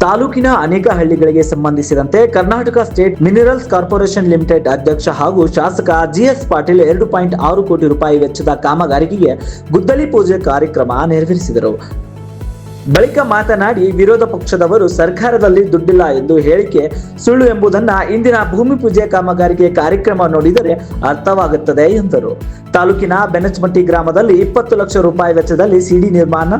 ತಾಲೂಕಿನ ಅನೇಕ ಹಳ್ಳಿಗಳಿಗೆ ಸಂಬಂಧಿಸಿದಂತೆ Karnataka state minerals corporation limited ಅಧ್ಯಕ್ಷ ಹಾಗೂ ಶಾಸಕ ಜಿಎಸ್ ಪಾಟೀಲ್ 2.6 ಕೋಟಿ ರೂಪಾಯಿ ವೆಚ್ಚದ ಕಾಮಗಾರಿಗೆ ಗುದ್ದಲಿ ಪೂಜೆ ಕಾರ್ಯಕ್ರಮ ನೆರವೇರಿಸಿದರು. ಬಳಿಕ ಮಾತನಾಡಿ, ವಿರೋಧ ಪಕ್ಷದವರು ಸರ್ಕಾರದಲ್ಲಿ ದುಡ್ಡಿಲ್ಲ ಎಂದು ಹೇಳಿಕೆ ಸುಳ್ಳು ಎಂಬುದನ್ನ ಇಂದಿನ ಭೂಮಿ ಪೂಜೆ ಕಾಮಗಾರಿಗೆ ಕಾರ್ಯಕ್ರಮ ನೋಡಿದರೆ ಅರ್ಥವಾಗುತ್ತದೆ ಎಂದರು. ತಾಲೂಕಿನ ಬೆನಚಮಟ್ಟಿ ಗ್ರಾಮದಲ್ಲಿ 20 ಲಕ್ಷ ರೂಪಾಯಿ ವೆಚ್ಚದಲ್ಲಿ ಸಿಡಿ ನಿರ್ಮಾಣ,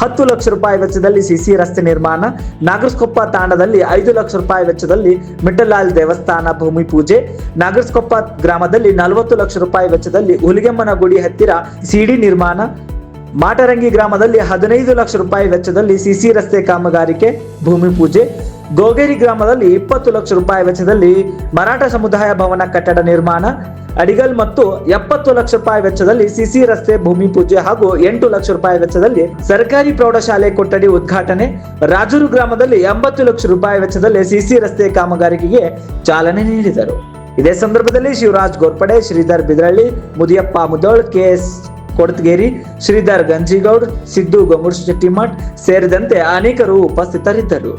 10 ಲಕ್ಷ ರೂಪಾಯಿ ವೆಚ್ಚದಲ್ಲಿ ಸಿಸಿ ರಸ್ತೆ ನಿರ್ಮಾಣ, ನಾಗರಸ್ಕೊಪ್ಪ ತಾಂಡದಲ್ಲಿ 5 ಲಕ್ಷ ರೂಪಾಯಿ ವೆಚ್ಚದಲ್ಲಿ ಮಿಟ್ಟಲಾಲ್ ದೇವಸ್ಥಾನ ಭೂಮಿ ಪೂಜೆ, ನಾಗರಸ್ಕೊಪ್ಪ ಗ್ರಾಮದಲ್ಲಿ 40 ಲಕ್ಷ ರೂಪಾಯಿ ವೆಚ್ಚದಲ್ಲಿ ಹುಲಿಗೆಮ್ಮನ ಗುಡಿ ಹತ್ತಿರ ಸಿಡಿ ನಿರ್ಮಾಣ, ಮಾಟರಂಗಿ ಗ್ರಾಮದಲ್ಲಿ 15 ಲಕ್ಷ ರೂಪಾಯಿ ವೆಚ್ಚದಲ್ಲಿ ಸಿಸಿ ರಸ್ತೆ ಕಾಮಗಾರಿಕೆ ಭೂಮಿ ಪೂಜೆ, ಗೋಗೇರಿ ಗ್ರಾಮದಲ್ಲಿ 20 ಲಕ್ಷ ರೂಪಾಯಿ ವೆಚ್ಚದಲ್ಲಿ ಮರಾಠ ಸಮುದಾಯ ಭವನ ಕಟ್ಟಡ ನಿರ್ಮಾಣ, ಅಡಿಗಲ್ ಮತ್ತು 70 ಲಕ್ಷ ರೂಪಾಯಿ ವೆಚ್ಚದಲ್ಲಿ ಸಿಸಿ ರಸ್ತೆ ಭೂಮಿ ಪೂಜೆ ಹಾಗೂ 8 ಲಕ್ಷ ರೂಪಾಯಿ ವೆಚ್ಚದಲ್ಲಿ ಸರ್ಕಾರಿ ಪ್ರೌಢಶಾಲೆ ಕೊಠಡಿ ಉದ್ಘಾಟನೆ, ರಾಜೂರು ಗ್ರಾಮದಲ್ಲಿ 80 ಲಕ್ಷ ರೂಪಾಯಿ ವೆಚ್ಚದಲ್ಲಿ ಸಿಸಿ ರಸ್ತೆ ಕಾಮಗಾರಿಕೆಗೆ ಚಾಲನೆ ನೀಡಿದರು. ಇದೇ ಸಂದರ್ಭದಲ್ಲಿ ಶಿವರಾಜ್ ಗೋರ್ಪಡೆ, ಶ್ರೀಧರ್ ಬಿದ್ರಳ್ಳಿ, ಮುದಿಯಪ್ಪ ಮುದೋಳ್, ಕೆಎಸ್ ಕೊಡತಗೇರಿ, ಶ್ರೀಧರ್ ಗಂಜಿಗೌಡ್, ಸಿದ್ದು ಗೊಮ್ಮುರ್ಶೆಟ್ಟಿಮಠ್ ಸೇರಿದಂತೆ ಅನೇಕರು ಉಪಸ್ಥಿತರಿದ್ದರು.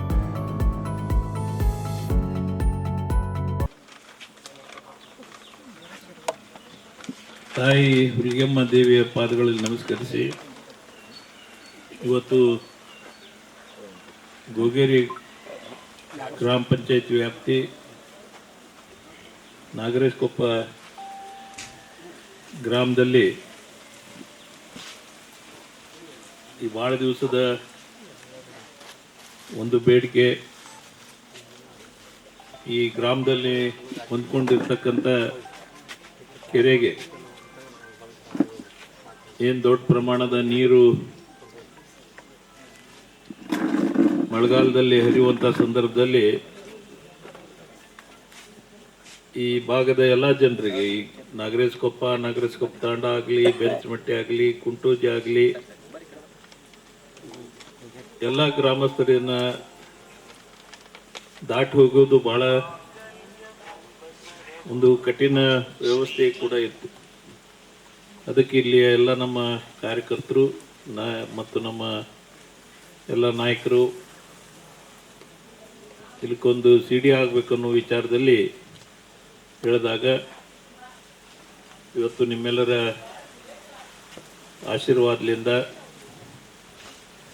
ತಾಯಿ ಹುಲಿಗೆಮ್ಮ ದೇವಿಯ ಪಾದಗಳಲ್ಲಿ ನಮಸ್ಕರಿಸಿ, ಇವತ್ತು ಗೋಗೇರಿ ಗ್ರಾಮ ಪಂಚಾಯತ್ ವ್ಯಾಪ್ತಿ ನಾಗರೇಶ್ಕೊಪ್ಪ ಗ್ರಾಮದಲ್ಲಿ ಈ ಭಾಳ ದಿವಸದ ಒಂದು ಬೇಡಿಕೆ, ಈ ಗ್ರಾಮದಲ್ಲಿ ಹೊಂದ್ಕೊಂಡಿರ್ತಕ್ಕಂಥ ಕೆರೆಗೆ ಏನು ದೊಡ್ಡ ಪ್ರಮಾಣದ ನೀರು ಮಳೆಗಾಲದಲ್ಲಿ ಹರಿಯುವಂಥ ಸಂದರ್ಭದಲ್ಲಿ ಈ ಭಾಗದ ಎಲ್ಲ ಜನರಿಗೆ, ಈ ನಾಗರೇಶ್ಕೊಪ್ಪ ತಾಂಡ ಆಗಲಿ, ಬೆಂಚಮಟ್ಟಿ ಆಗಲಿ, ಕುಂಟೋಜಿ ಆಗಲಿ, ಎಲ್ಲ ಗ್ರಾಮಸ್ಥರನ್ನ ದಾಟಿ ಹೋಗೋದು ಬಹಳ ಒಂದು ಕಠಿಣ ವ್ಯವಸ್ಥೆ ಕೂಡ ಇತ್ತು. ಅದಕ್ಕೆ ಇಲ್ಲಿ ಎಲ್ಲ ನಮ್ಮ ಕಾರ್ಯಕರ್ತರು ಮತ್ತು ನಮ್ಮ ಎಲ್ಲ ನಾಯಕರು ಇದಕ್ಕೊಂದು ಸಿಡಿ ಆಗಬೇಕನ್ನೋ ವಿಚಾರದಲ್ಲಿ ಹೇಳಿದಾಗ ಇವತ್ತು ನಿಮ್ಮೆಲ್ಲರ ಆಶೀರ್ವಾದದಿಂದ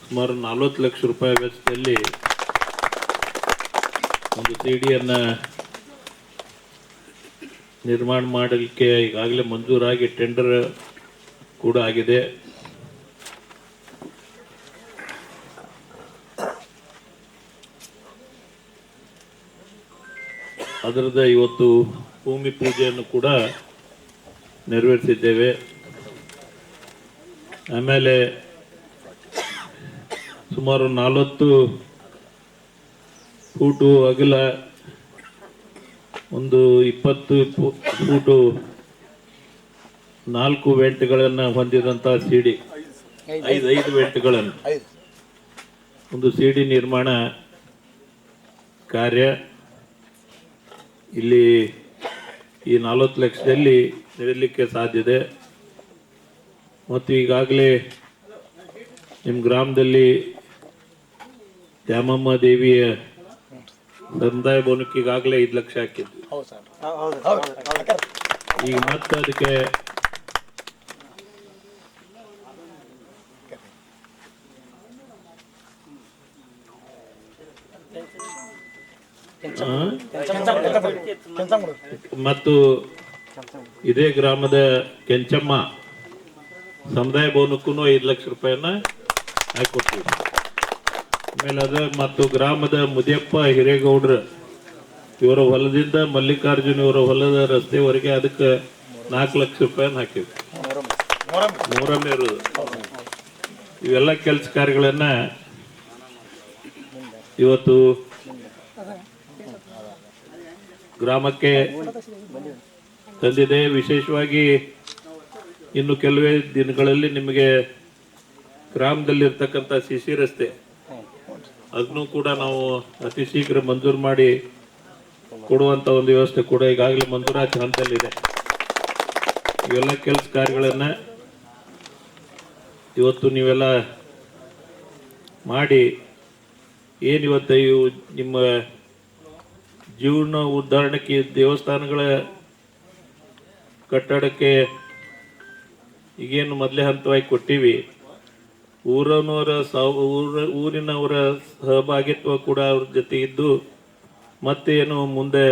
ಸುಮಾರು 40 ಲಕ್ಷ ರೂಪಾಯಿ ವೆಚ್ಚದಲ್ಲಿ ಒಂದು ಸಿಡಿಯನ್ನು ನಿರ್ಮಾಣ ಮಾಡಲಿಕ್ಕೆ ಈಗಾಗಲೇ ಮಂಜೂರಾಗಿ ಟೆಂಡರ್ ಕೂಡ ಆಗಿದೆ. ಅದರದ ಇವತ್ತು ಭೂಮಿ ಪೂಜೆಯನ್ನು ಕೂಡ ನೆರವೇರಿಸಿದ್ದೇವೆ. ಆಮೇಲೆ ಸುಮಾರು 40 ಫೂಟು ಅಗಲ, ಒಂದು 20 ಫೂಟು 4 ವೆಂಟ್ಗಳನ್ನು ಹೊಂದಿದಂಥ ಸಿಡಿ, 5 ವೆಂಟ್ಗಳನ್ನು ಒಂದು ಸಿಡಿ ನಿರ್ಮಾಣ ಕಾರ್ಯ ಇಲ್ಲಿ ಈ 40 ಲಕ್ಷದಲ್ಲಿ ನಡೆಯಲಿಕ್ಕೆ ಸಾಧ್ಯತೆ. ಮತ್ತು ಈಗಾಗಲೇ ನಿಮ್ಮ ಗ್ರಾಮದಲ್ಲಿ ದ್ಯಾಮಮ್ಮ ದೇವಿಯ ಸಮುದಾಯ ಭವನಕ್ಕೆ ಈಗಾಗಲೇ 5 ಲಕ್ಷ ಹಾಕಿದ್ವಿ. ಈಗ ಮತ್ತೆ ಅದಕ್ಕೆ ಮತ್ತು ಇದೇ ಗ್ರಾಮದ ಕೆಂಚಮ್ಮ ಸಮುದಾಯ ಭವನಕ್ಕೂ 5 ಲಕ್ಷ ರೂಪಾಯಿಯನ್ನ ಹಾಕಿಕೊಡ್ತೀವಿ. ಆಮೇಲೆ ಅದ ಮತ್ತು ಗ್ರಾಮದ ಮುದಿಯಪ್ಪ ಹಿರೇಗೌಡ್ರ ಇವರ ಹೊಲದಿಂದ ಮಲ್ಲಿಕಾರ್ಜುನ್ ಇವರ ಹೊಲದ ರಸ್ತೆವರೆಗೆ ಅದಕ್ಕೆ 4 ಲಕ್ಷ ರೂಪಾಯಿನ ಹಾಕಿವಿ. ಮೂರನೇ ಇರೋದು ಇವೆಲ್ಲ ಕೆಲಸ ಕಾರ್ಯಗಳನ್ನ ಇವತ್ತು ಗ್ರಾಮಕ್ಕೆ ತಂದಿದೆ. ವಿಶೇಷವಾಗಿ ಇನ್ನು ಕೆಲವೇ ದಿನಗಳಲ್ಲಿ ನಿಮಗೆ ಗ್ರಾಮದಲ್ಲಿರ್ತಕ್ಕಂಥ ಸಿಸಿ ರಸ್ತೆ ಅದನ್ನು ಕೂಡ ನಾವು ಅತಿ ಶೀಘ್ರ ಮಂಜೂರು ಮಾಡಿ ಕೊಡುವಂಥ ಒಂದು ವ್ಯವಸ್ಥೆ ಕೂಡ ಈಗಾಗಲೇ ಮಂಜೂರಾತಿ ಹಂತದಲ್ಲಿದೆ. ಇವೆಲ್ಲ ಕೆಲಸ ಕಾರ್ಯಗಳನ್ನು ಇವತ್ತು ನೀವೆಲ್ಲ ಮಾಡಿ ಏನಿವತ್ತು ಇವು ನಿಮ್ಮ ಜೀವನ ಉದ್ಧಾರಣಕ್ಕೆ ದೇವಸ್ಥಾನಗಳ ಕಟ್ಟಡಕ್ಕೆ ಈಗೇನು ಮೊದಲೇ ಹಂತವಾಗಿ ಕೊಟ್ಟಿವಿ, ಊರಿನವರ ಸಹಭಾಗಿತ್ವ ಕೂಡ ಅವ್ರ ಜೊತೆ ಇದ್ದು ಮತ್ತೇನು ಮುಂದೆ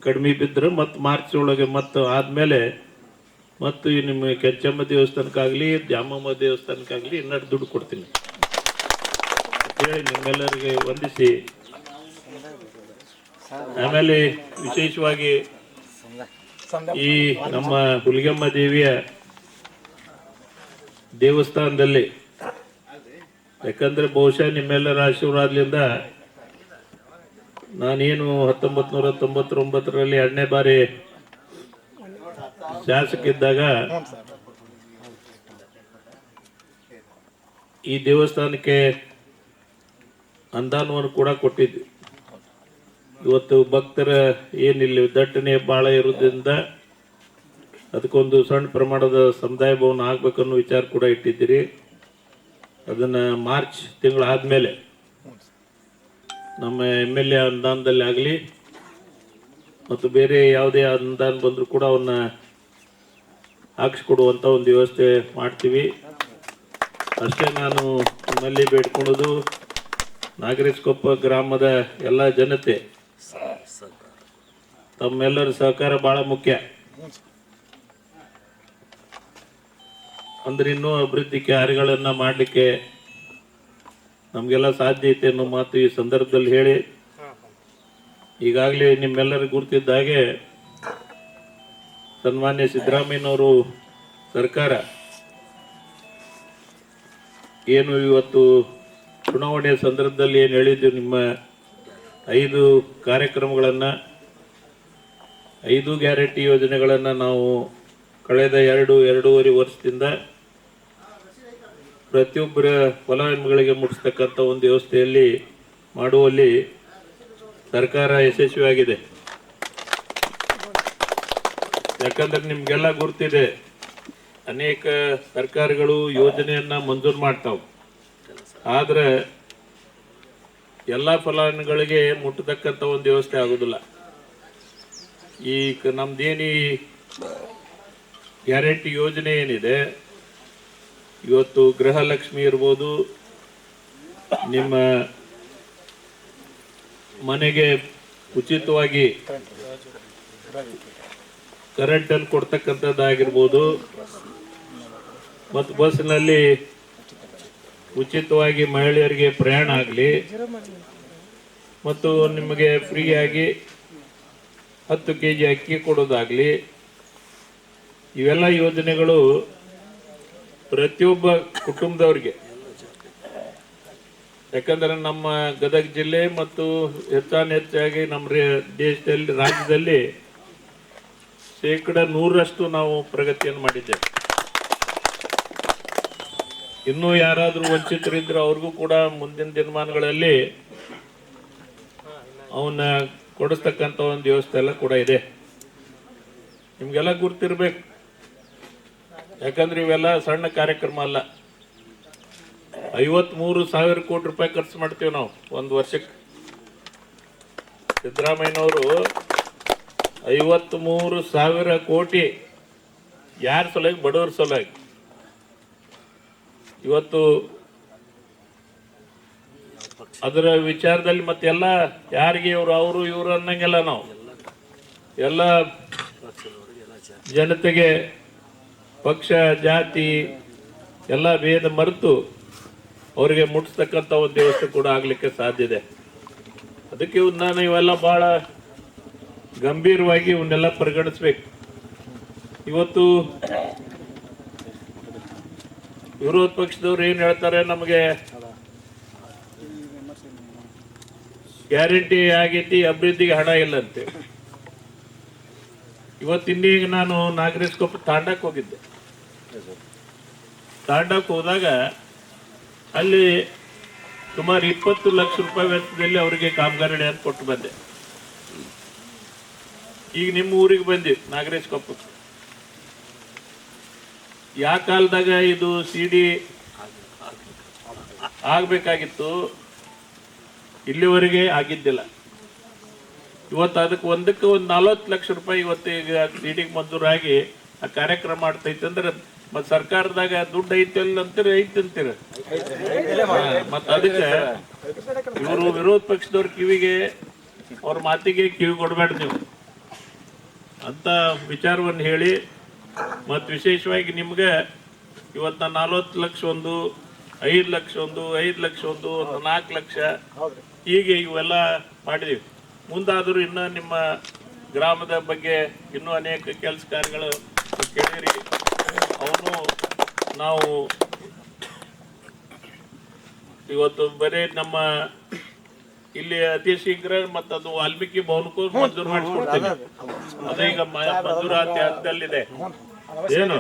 ಕಡಿಮೆ ಬಿದ್ದರೆ ಮತ್ತು ಮಾರ್ಚ್ ಒಳಗೆ ಮತ್ತು ಆದಮೇಲೆ ಮತ್ತು ನಿಮ್ಮ ಕೆಂಚಮ್ಮ ದೇವಸ್ಥಾನಕ್ಕಾಗಲಿ ದ್ಯಾಮಮ್ಮ ದೇವಸ್ಥಾನಕ್ಕಾಗಲಿ ಇನ್ನಷ್ಟು ದುಡ್ಡು ಕೊಡ್ತೀನಿ ಹೇಳಿ ನಿಮ್ಮೆಲ್ಲರಿಗೆ ವಂದಿಸಿ, ಆಮೇಲೆ ವಿಶೇಷವಾಗಿ ಈ ನಮ್ಮ ಹುಲಿಗೆಮ್ಮ ದೇವಿಯ ದೇವಸ್ಥಾನದಲ್ಲಿ, ಯಾಕಂದ್ರೆ ಬಹುಶಃ ನಿಮ್ಮೆಲ್ಲರ ಆಶೀರ್ವಾದದಿಂದ ನಾನೇನು 1999ರಲ್ಲಿ 2ನೇ ಬಾರಿ ಶಾಸಕ ಇದ್ದಾಗ ಈ ದೇವಸ್ಥಾನಕ್ಕೆ ಅನುದಾನವನ್ನು ಕೂಡ ಕೊಟ್ಟಿದ್ವಿ. ಇವತ್ತು ಭಕ್ತರ ಏನಿಲ್ಲ ದಟ್ಟಣೆ ಭಾಳ ಇರೋದ್ರಿಂದ ಅದಕ್ಕೊಂದು ಸಣ್ಣ ಪ್ರಮಾಣದ ಸಮುದಾಯ ಭವನ ಆಗ್ಬೇಕನ್ನೋ ವಿಚಾರ ಕೂಡ ಇಟ್ಟಿದ್ದೀರಿ. ಅದನ್ನ ಮಾರ್ಚ್ ತಿಂಗಳು ಆದ್ಮೇಲೆ ನಮ್ಮ MLA ಅನುದಾನದಲ್ಲಿ ಆಗಲಿ ಮತ್ತು ಬೇರೆ ಯಾವುದೇ ಅನುದಾನ ಬಂದರೂ ಕೂಡ ಅವನ್ನ ಹಾಕಿಸ್ಕೊಡುವಂಥ ಒಂದು ವ್ಯವಸ್ಥೆ ಮಾಡ್ತೀವಿ. ಅಷ್ಟೇ ನಾನು ನಿಮ್ಮಲ್ಲಿ ಬೇಡ್ಕೊಳ್ಳೋದು, ನಾಗರೇಶಕೊಪ್ಪ ಗ್ರಾಮದ ಎಲ್ಲ ಜನತೆ ತಮ್ಮೆಲ್ಲರ ಸಹಕಾರ ಬಹಳ ಮುಖ್ಯ. ಅಂದ್ರೆ ಇನ್ನೂ ಅಭಿವೃದ್ಧಿ ಕಾರ್ಯಗಳನ್ನ ಮಾಡಲಿಕ್ಕೆ ನಮಗೆಲ್ಲ ಸಾಧ್ಯ ಐತೆ ಅನ್ನೋ ಮಾತು ಈ ಸಂದರ್ಭದಲ್ಲಿ ಹೇಳಿ, ಈಗಾಗಲೇ ನಿಮ್ಮೆಲ್ಲರಿಗೂ ಗುರ್ತಿದ್ದ ಹಾಗೆ ಸನ್ಮಾನ್ಯ ಸಿದ್ದರಾಮಯ್ಯನವರು ಸರ್ಕಾರ ಏನು ಇವತ್ತು ಚುನಾವಣೆ ಸಂದರ್ಭದಲ್ಲಿ ಏನು ಹೇಳಿದ್ವಿ, ನಿಮ್ಮ 5 ಕಾರ್ಯಕ್ರಮಗಳನ್ನು 5 ಗ್ಯಾರಂಟಿ ಯೋಜನೆಗಳನ್ನು ನಾವು ಕಳೆದ 2-2.5 ವರ್ಷದಿಂದ ಪ್ರತಿಯೊಬ್ಬರ ಫಲಾನುಭವಿಗಳಿಗೆ ಮುಟ್ಟಿಸ್ತಕ್ಕಂಥ ಒಂದು ವ್ಯವಸ್ಥೆಯಲ್ಲಿ ಮಾಡುವಲ್ಲಿ ಸರ್ಕಾರ ಯಶಸ್ವಿಯಾಗಿದೆ. ಯಾಕಂದ್ರೆ ನಿಮ್ಗೆಲ್ಲ ಗುರ್ತಿದೆ, ಅನೇಕ ಸರ್ಕಾರಗಳು ಯೋಜನೆಯನ್ನ ಮಂಜೂರು ಮಾಡ್ತಾವ, ಆದ್ರೆ ಎಲ್ಲ ಫಲಾನುಭವಿಗಳಿಗೆ ಮುಟ್ಟತಕ್ಕಂಥ ಒಂದು ವ್ಯವಸ್ಥೆ ಆಗೋದಿಲ್ಲ. ಈ ನಮ್ದೇನಿ ಗ್ಯಾರಂಟಿ ಯೋಜನೆ ಏನಿದೆ, ಇವತ್ತು ಗೃಹಲಕ್ಷ್ಮಿ ಇರ್ಬೋದು, ನಿಮ್ಮ ಮನೆಗೆ ಉಚಿತವಾಗಿ ಕರೆಂಟ್ ಅನ್ನು ಕೊಡ್ತಕ್ಕಂಥದ್ದಾಗಿರ್ಬೋದು, ಮತ್ತು ಬಸ್ನಲ್ಲಿ ಉಚಿತವಾಗಿ ಮಹಿಳೆಯರಿಗೆ ಪ್ರಯಾಣ ಆಗಲಿ, ಮತ್ತು ನಿಮಗೆ ಫ್ರೀಯಾಗಿ 10 kg ಅಕ್ಕಿ ಕೊಡೋದಾಗ್ಲಿ, ಇವೆಲ್ಲ ಯೋಜನೆಗಳು ಪ್ರತಿಯೊಬ್ಬ ಕುಟುಂಬದವ್ರಿಗೆ, ಯಾಕಂದ್ರೆ ನಮ್ಮ ಗದಗ ಜಿಲ್ಲೆ ಮತ್ತು ಹೆಚ್ಚಾಗಿ ನಮ್ಮ ದೇಶದಲ್ಲಿ ರಾಜ್ಯದಲ್ಲಿ 100% ನಾವು ಪ್ರಗತಿಯನ್ನು ಮಾಡಿದ್ದೇವೆ. ಇನ್ನೂ ಯಾರಾದರೂ ವಂಚಿತರಿದ್ರೆ ಅವ್ರಿಗೂ ಕೂಡ ಮುಂದಿನ ದಿನಮಾನಗಳಲ್ಲಿ ಅವನ್ನ ಕೊಡಿಸ್ತಕ್ಕಂಥ ಒಂದು ವ್ಯವಸ್ಥೆ ಎಲ್ಲ ಕೂಡ ಇದೆ. ನಿಮ್ಗೆಲ್ಲ ಗುರ್ತಿರ್ಬೇಕು, ಯಾಕಂದ್ರೆ ಇವೆಲ್ಲ ಸಣ್ಣ ಕಾರ್ಯಕ್ರಮ ಅಲ್ಲ. 53,000 ಕೋಟಿ ರೂಪಾಯಿ ಖರ್ಚು ಮಾಡ್ತೀವಿ ನಾವು ಒಂದು ವರ್ಷಕ್ಕೆ. ಸಿದ್ದರಾಮಯ್ಯನವರು 53,000 ಕೋಟಿ ಯಾರ ಸಲುವಾಗಿ? ಬಡವರ ಸಲುವಾಗಿ. ಇವತ್ತು ಅದರ ವಿಚಾರದಲ್ಲಿ ಮತ್ತೆಲ್ಲ ಯಾರಿಗೆ ಅವರು ಇವರು ಅನ್ನಂಗೆಲ್ಲ ನಾವು ಎಲ್ಲ ಜನತೆಗೆ ಪಕ್ಷ ಜಾತಿ ಎಲ್ಲ ಭೇದ ಮರೆತು ಅವರಿಗೆ ಮುಟ್ಟಿಸ್ತಕ್ಕಂಥ ಒಂದು ವ್ಯವಸ್ಥೆ ಕೂಡ ಆಗ್ಲಿಕ್ಕೆ ಸಾಧ್ಯ ಇದೆ. ಅದಕ್ಕೆ ನಾನು ಇವೆಲ್ಲ ಬಹಳ ಗಂಭೀರವಾಗಿ ಇವನ್ನೆಲ್ಲ ಪರಿಗಣಿಸ್ಬೇಕು. ಇವತ್ತು ವಿರೋಧ ಪಕ್ಷದವ್ರು ಏನ್ ಹೇಳ್ತಾರೆ, ನಮಗೆ ಗ್ಯಾರಂಟಿ ಆಗೈತಿ, ಅಭಿವೃದ್ಧಿಗೆ ಹಣ ಇಲ್ಲಂತೆ. ಇವತ್ತಿನ್ನೀಗ ನಾನು ನಾಗರೇಶಕೊಪ್ಪ ತಾಂಡಕ್ಕೆ ಹೋಗಿದ್ದೆ. ತಾಂಡಕ್ಕೆ ಹೋದಾಗ ಅಲ್ಲಿ ಸುಮಾರು 20 ಲಕ್ಷ ರೂಪಾಯಿ ವೆಚ್ಚದಲ್ಲಿ ಅವರಿಗೆ ಕಾಮಗಾರಿ ಅಂತ ಕೊಟ್ಟು ಬಂದೆ. ಈಗ ನಿಮ್ಮ ಊರಿಗೆ ಬಂದಿ ನಾಗರೇಶಕೊಪ್ಪಕ್ಕೆ. ಯಾವ ಕಾಲದಾಗ ಇದು CD ಆಗ್ಬೇಕಾಗಿತ್ತು, ಇಲ್ಲಿವರೆಗೆ ಆಗಿದ್ದಿಲ್ಲ. ಇವತ್ತು ಅದಕ್ಕೆ ಒಂದಕ್ಕೆ ಒಂದು 40 ಲಕ್ಷ ರೂಪಾಯಿ ಇವತ್ತು ಈಗ ಸಿಡಿಗೆ ಮಂಜೂರಾಗಿ ಆ ಕಾರ್ಯಕ್ರಮ ಮಾಡ್ತೈತೆ ಅಂದ್ರೆ ಮತ್ತೆ ಸರ್ಕಾರದಾಗ ದುಡ್ಡು ಐತಿ ಅಲ್ಲ ಅಂತೀರ, ಐತಿ ಅಂತೀರ. ಮತ್ತ ಅದಕ್ಕೆ ಇವರು ವಿರೋಧ ಪಕ್ಷದವ್ರ ಕಿವಿಗೆ ಅವ್ರ ಮಾತಿಗೆ ಕಿವಿ ಕೊಡಬೇಡ ನೀವು ಅಂತ ವಿಚಾರವನ್ನು ಹೇಳಿ, ಮತ್ತು ವಿಶೇಷವಾಗಿ ನಿಮ್ಗೆ ಇವತ್ತ 40 ಲಕ್ಷ ಒಂದು, 5 ಲಕ್ಷ ಒಂದು, 5 ಲಕ್ಷ ಒಂದು, 4 ಲಕ್ಷ ಹೀಗೆ ಇವೆಲ್ಲ ಮಾಡಿದೀವಿ. ಮುಂದಾದರೂ ಇನ್ನು ನಿಮ್ಮ ಗ್ರಾಮದ ಬಗ್ಗೆ ಇನ್ನೂ ಅನೇಕ ಕೆಲಸ ಕಾರ್ಯಗಳು ಕೇಳಿರಿ. ಅವನು ನಾವು ಇವತ್ತು ಬರೀ ನಮ್ಮ ಇಲ್ಲಿ ಅತಿ ಶೀಘ್ರ ಮತ್ತು ಅದು ವಾಲ್ಮೀಕಿ ಭವನಕ್ಕೂ ಮಂಜೂರು ಮಾಡಿಸ್ಕೊಡ್ತೇವೆ. ಅದು ಈಗ ಮಂಜೂರಾತಿ ಹಂತದಲ್ಲಿದೆ. ಏನು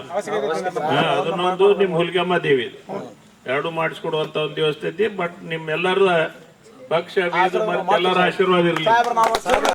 ಅದನ್ನೊಂದು ನಿಮ್ಮ ಹುಲಿಗೆಮ್ಮ ದೇವಿ ಎರಡು ಮಾಡಿಸ್ಕೊಡುವಂತ ಒಂದು ವ್ಯವಸ್ಥೆ ಐತಿ. ಬಟ್ ನಿಮ್ಮೆಲ್ಲರ ಪಕ್ಷ ಎಲ್ಲರ ಆಶೀರ್ವಾದ ಇರಲಿ.